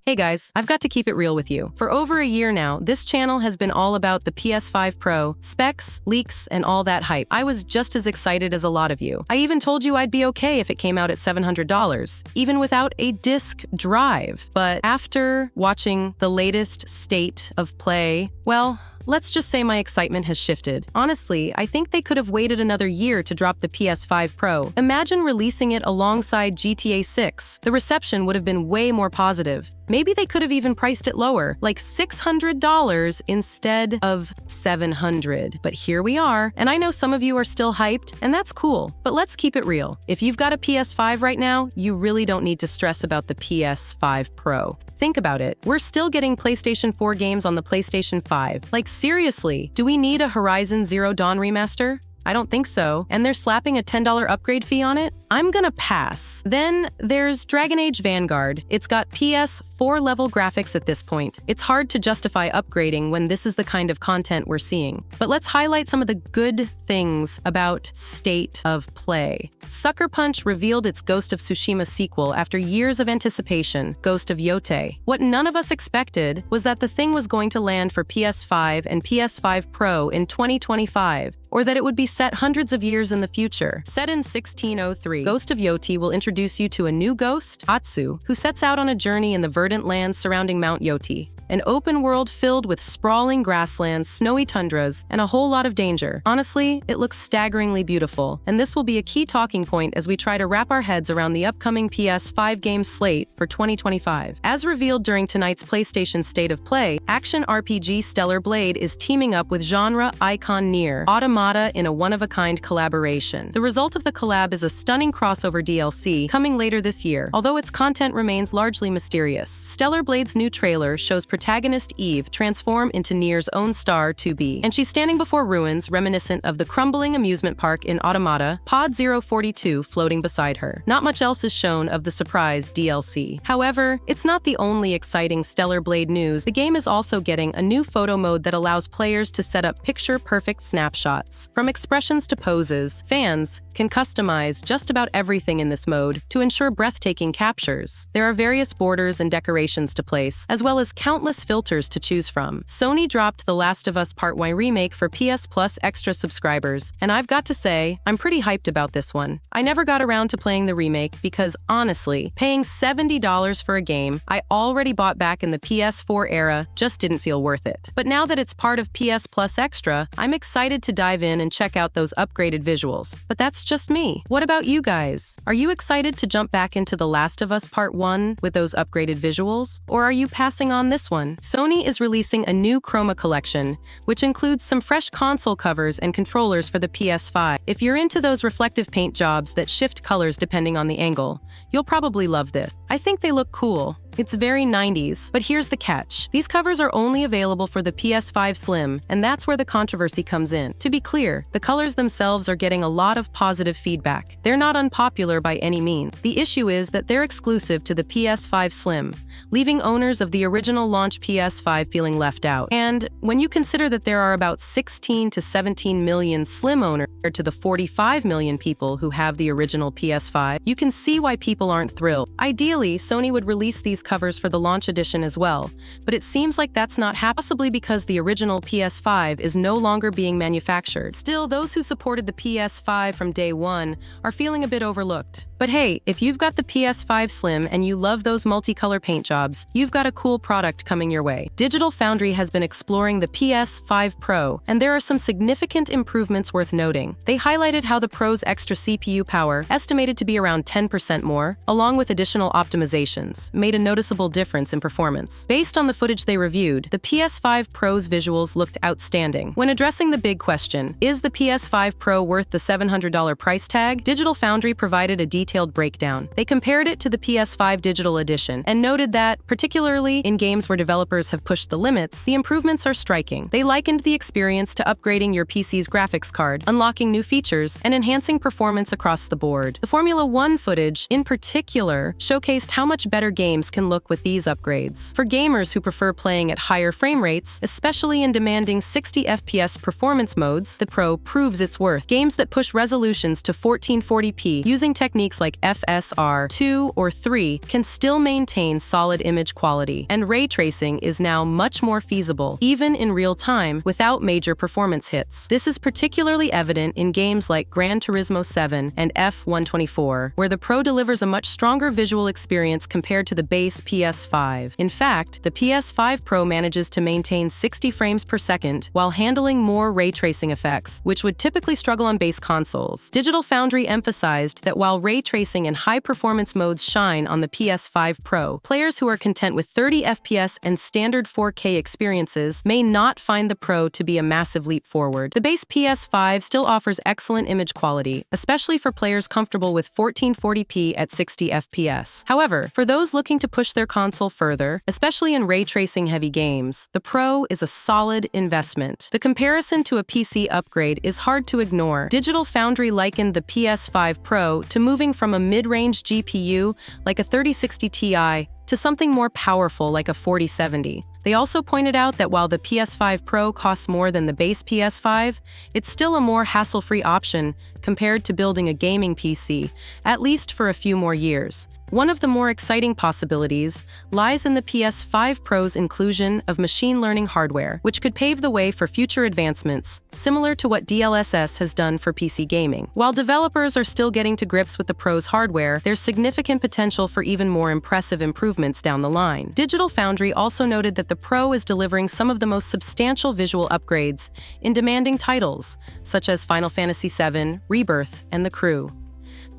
Hey guys, I've got to keep it real with you. For over a year now, this channel has been all about the PS5 Pro, specs, leaks, and all that hype. I was just as excited as a lot of you. I even told you I'd be okay if it came out at $700, even without a disc drive. But after watching the latest state of play, well, let's just say my excitement has shifted. Honestly, I think they could have waited another year to drop the PS5 Pro. Imagine releasing it alongside GTA 6. The reception would have been way more positive. Maybe they could have even priced it lower, like $600 instead of $700. But here we are, and I know some of you are still hyped, and that's cool. But let's keep it real. If you've got a PS5 right now, you really don't need to stress about the PS5 Pro. Think about it. We're still getting PlayStation 4 games on the PlayStation 5. Like seriously, do we need a Horizon Zero Dawn remaster? I don't think so. And they're slapping a $10 upgrade fee on it? I'm gonna pass. Then there's Dragon Age Vanguard. It's got PS4 level graphics at this point. It's hard to justify upgrading when this is the kind of content we're seeing. But let's highlight some of the good things about State of Play. Sucker Punch revealed its Ghost of Tsushima sequel after years of anticipation, Ghost of Yote. What none of us expected was that the thing was going to land for PS5 and PS5 Pro in 2025, or that it would be set hundreds of years in the future. Set in 1603, Ghost of Yoti will introduce you to a new ghost, Atsu, who sets out on a journey in the verdant lands surrounding Mount Yoti. An open world filled with sprawling grasslands, snowy tundras, and a whole lot of danger. Honestly, it looks staggeringly beautiful, and this will be a key talking point as we try to wrap our heads around the upcoming PS5 game slate for 2025. As revealed during tonight's PlayStation State of Play, action RPG Stellar Blade is teaming up with genre icon Nier Automata in a one-of-a-kind collaboration. The result of the collab is a stunning crossover DLC coming later this year, although its content remains largely mysterious. Stellar Blade's new trailer shows protagonist Eve transform into Nier's own star 2B, and she's standing before ruins reminiscent of the crumbling amusement park in Automata, Pod 042 floating beside her. Not much else is shown of the surprise DLC. However, it's not the only exciting Stellar Blade news. The game is also getting a new photo mode that allows players to set up picture-perfect snapshots. From expressions to poses, fans can customize just about everything in this mode to ensure breathtaking captures. There are various borders and decorations to place, as well as countless filters to choose from. Sony dropped The Last of Us Part 1 remake for PS Plus Extra subscribers, and I've got to say, I'm pretty hyped about this one. I never got around to playing the remake because, honestly, paying $70 for a game I already bought back in the PS4 era just didn't feel worth it. But now that it's part of PS Plus Extra, I'm excited to dive in and check out those upgraded visuals. But that's just me. What about you guys? Are you excited to jump back into The Last of Us Part 1 with those upgraded visuals? Or are you passing on this one? Sony is releasing a new Chroma collection, which includes some fresh console covers and controllers for the PS5. If you're into those reflective paint jobs that shift colors depending on the angle, you'll probably love this. I think they look cool. It's very 90s, but here's the catch. These covers are only available for the PS5 Slim, and that's where the controversy comes in. To be clear, the colors themselves are getting a lot of positive feedback. They're not unpopular by any means. The issue is that they're exclusive to the PS5 Slim, leaving owners of the original launch PS5 feeling left out. And when you consider that there are about 16 to 17 million Slim owners compared to the 45 million people who have the original PS5, you can see why people aren't thrilled. Ideally, Sony would release these covers for the launch edition as well, but it seems like that's not happening, possibly because the original PS5 is no longer being manufactured. Still, those who supported the PS5 from day one are feeling a bit overlooked. But hey, if you've got the PS5 Slim and you love those multicolor paint jobs, you've got a cool product coming your way. Digital Foundry has been exploring the PS5 Pro, and there are some significant improvements worth noting. They highlighted how the Pro's extra CPU power, estimated to be around 10% more, along with additional optimizations, made a noticeable difference in performance. Based on the footage they reviewed, the PS5 Pro's visuals looked outstanding. When addressing the big question, is the PS5 Pro worth the $700 price tag? Digital Foundry provided a detailed breakdown. They compared it to the PS5 Digital Edition and noted that, particularly in games where developers have pushed the limits, the improvements are striking. They likened the experience to upgrading your PC's graphics card, unlocking new features, and enhancing performance across the board. The Formula 1 footage, in particular, showcased how much better games can look with these upgrades. For gamers who prefer playing at higher frame rates, especially in demanding 60 FPS performance modes, the Pro proves its worth. Games that push resolutions to 1440p using techniques graphics like FSR 2 or 3 can still maintain solid image quality, and ray tracing is now much more feasible, even in real time, without major performance hits. This is particularly evident in games like Gran Turismo 7 and F124, where the Pro delivers a much stronger visual experience compared to the base PS5. In fact, the PS5 Pro manages to maintain 60 frames per second while handling more ray tracing effects, which would typically struggle on base consoles. Digital Foundry emphasized that while ray tracing and high-performance modes shine on the PS5 Pro, players who are content with 30 FPS and standard 4K experiences may not find the Pro to be a massive leap forward. The base PS5 still offers excellent image quality, especially for players comfortable with 1440p at 60 FPS. However, for those looking to push their console further, especially in ray tracing-heavy games, the Pro is a solid investment. The comparison to a PC upgrade is hard to ignore. Digital Foundry likened the PS5 Pro to moving from a mid-range GPU like a 3060 Ti to something more powerful like a 4070. They also pointed out that while the PS5 Pro costs more than the base PS5, it's still a more hassle-free option compared to building a gaming PC, at least for a few more years. One of the more exciting possibilities lies in the PS5 Pro's inclusion of machine learning hardware, which could pave the way for future advancements, similar to what DLSS has done for PC gaming. While developers are still getting to grips with the Pro's hardware, there's significant potential for even more impressive improvements down the line. Digital Foundry also noted that the Pro is delivering some of the most substantial visual upgrades in demanding titles, such as Final Fantasy VII, Rebirth, and The Crew.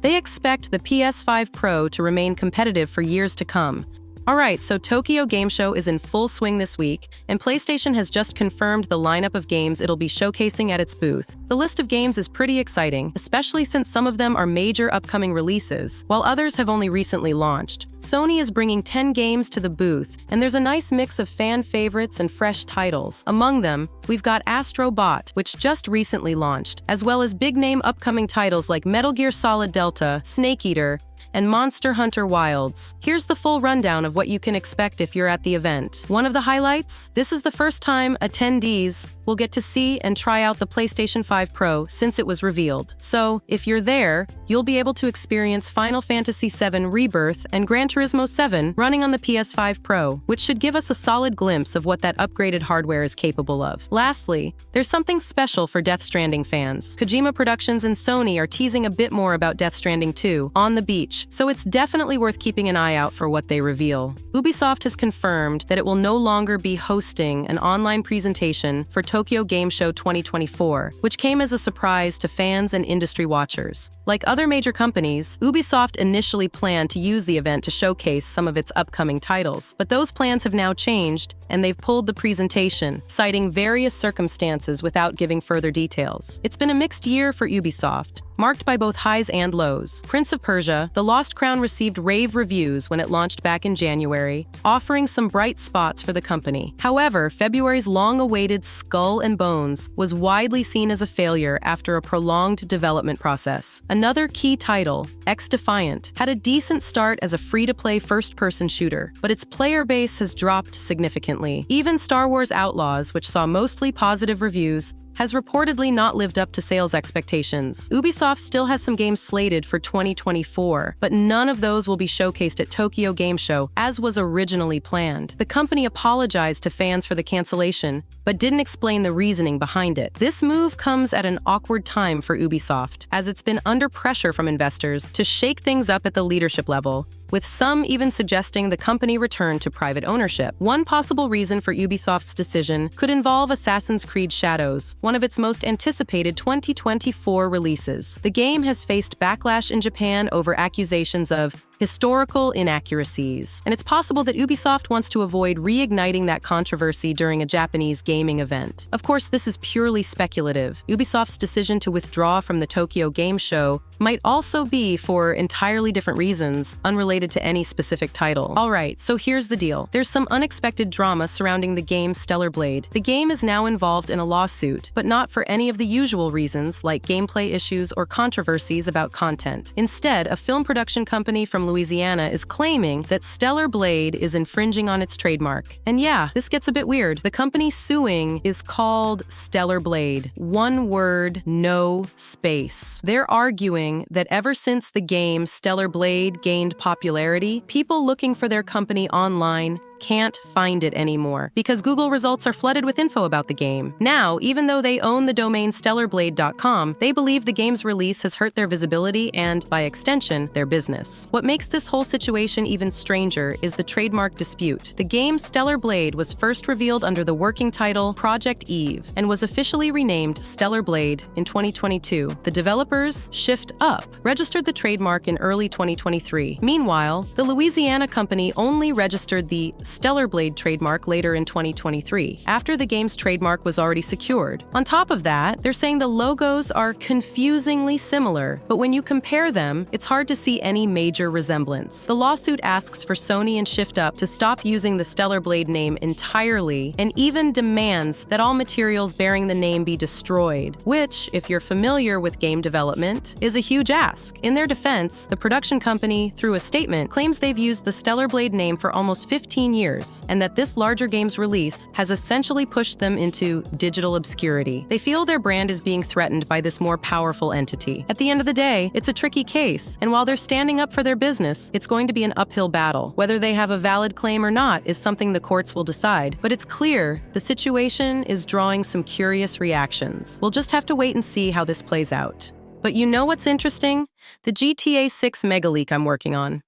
They expect the PS5 Pro to remain competitive for years to come. Alright, so Tokyo Game Show is in full swing this week, and PlayStation has just confirmed the lineup of games it'll be showcasing at its booth. The list of games is pretty exciting, especially since some of them are major upcoming releases, while others have only recently launched. Sony is bringing 10 games to the booth, and there's a nice mix of fan favorites and fresh titles. Among them, we've got Astro Bot, which just recently launched, as well as big-name upcoming titles like Metal Gear Solid Delta, Snake Eater, and Monster Hunter Wilds. Here's the full rundown of what you can expect if you're at the event. One of the highlights? This is the first time attendees will get to see and try out the PlayStation 5 Pro since it was revealed. So, if you're there, you'll be able to experience Final Fantasy VII Rebirth and Gran Turismo 7 running on the PS5 Pro, which should give us a solid glimpse of what that upgraded hardware is capable of. Lastly, there's something special for Death Stranding fans. Kojima Productions and Sony are teasing a bit more about Death Stranding 2 on the beach, so it's definitely worth keeping an eye out for what they reveal. Ubisoft has confirmed that it will no longer be hosting an online presentation for Tokyo Game Show 2024, which came as a surprise to fans and industry watchers. Like other major companies, Ubisoft initially planned to use the event to showcase some of its upcoming titles, but those plans have now changed, and they've pulled the presentation, citing various circumstances without giving further details. It's been a mixed year for Ubisoft, marked by both highs and lows. Prince of Persia: The Lost Crown received rave reviews when it launched back in January, offering some bright spots for the company. However, February's long-awaited Skull and Bones was widely seen as a failure after a prolonged development process. Another key title, X-Defiant, had a decent start as a free-to-play first-person shooter, but its player base has dropped significantly. Even Star Wars Outlaws, which saw mostly positive reviews, has reportedly not lived up to sales expectations. Ubisoft still has some games slated for 2024, but none of those will be showcased at Tokyo Game Show, as was originally planned. The company apologized to fans for the cancellation, but didn't explain the reasoning behind it. This move comes at an awkward time for Ubisoft, as it's been under pressure from investors to shake things up at the leadership level, with some even suggesting the company return to private ownership. One possible reason for Ubisoft's decision could involve Assassin's Creed Shadows, one of its most anticipated 2024 releases. The game has faced backlash in Japan over accusations of historical inaccuracies, and it's possible that Ubisoft wants to avoid reigniting that controversy during a Japanese gaming event. Of course, this is purely speculative. Ubisoft's decision to withdraw from the Tokyo Game Show might also be for entirely different reasons, unrelated to any specific title. Alright, so here's the deal. There's some unexpected drama surrounding the game Stellar Blade. The game is now involved in a lawsuit, but not for any of the usual reasons like gameplay issues or controversies about content. Instead, a film production company from from Louisiana is claiming that Stellar Blade is infringing on its trademark. And yeah, this gets a bit weird. The company suing is called Stellar Blade. One word, no space. They're arguing that ever since the game Stellar Blade gained popularity, people looking for their company online can't find it anymore because Google results are flooded with info about the game. Now, even though they own the domain stellarblade.com, they believe the game's release has hurt their visibility and, by extension, their business. What makes this whole situation even stranger is the trademark dispute. The game Stellar Blade was first revealed under the working title Project Eve and was officially renamed Stellar Blade in 2022. The developers, Shift Up, registered the trademark in early 2023. Meanwhile, the Louisiana company only registered the Stellar Blade trademark later in 2023, after the game's trademark was already secured. On top of that, they're saying the logos are confusingly similar, but when you compare them, it's hard to see any major resemblance. The lawsuit asks for Sony and Shift Up to stop using the Stellar Blade name entirely, and even demands that all materials bearing the name be destroyed, which, if you're familiar with game development, is a huge ask. In their defense, the production company, through a statement, claims they've used the Stellar Blade name for almost 15 years, and that this larger game's release has essentially pushed them into digital obscurity. They feel their brand is being threatened by this more powerful entity. At the end of the day, it's a tricky case, and while they're standing up for their business, it's going to be an uphill battle. Whether they have a valid claim or not is something the courts will decide, but it's clear the situation is drawing some curious reactions. We'll just have to wait and see how this plays out. But you know what's interesting? The GTA 6 mega leak I'm working on.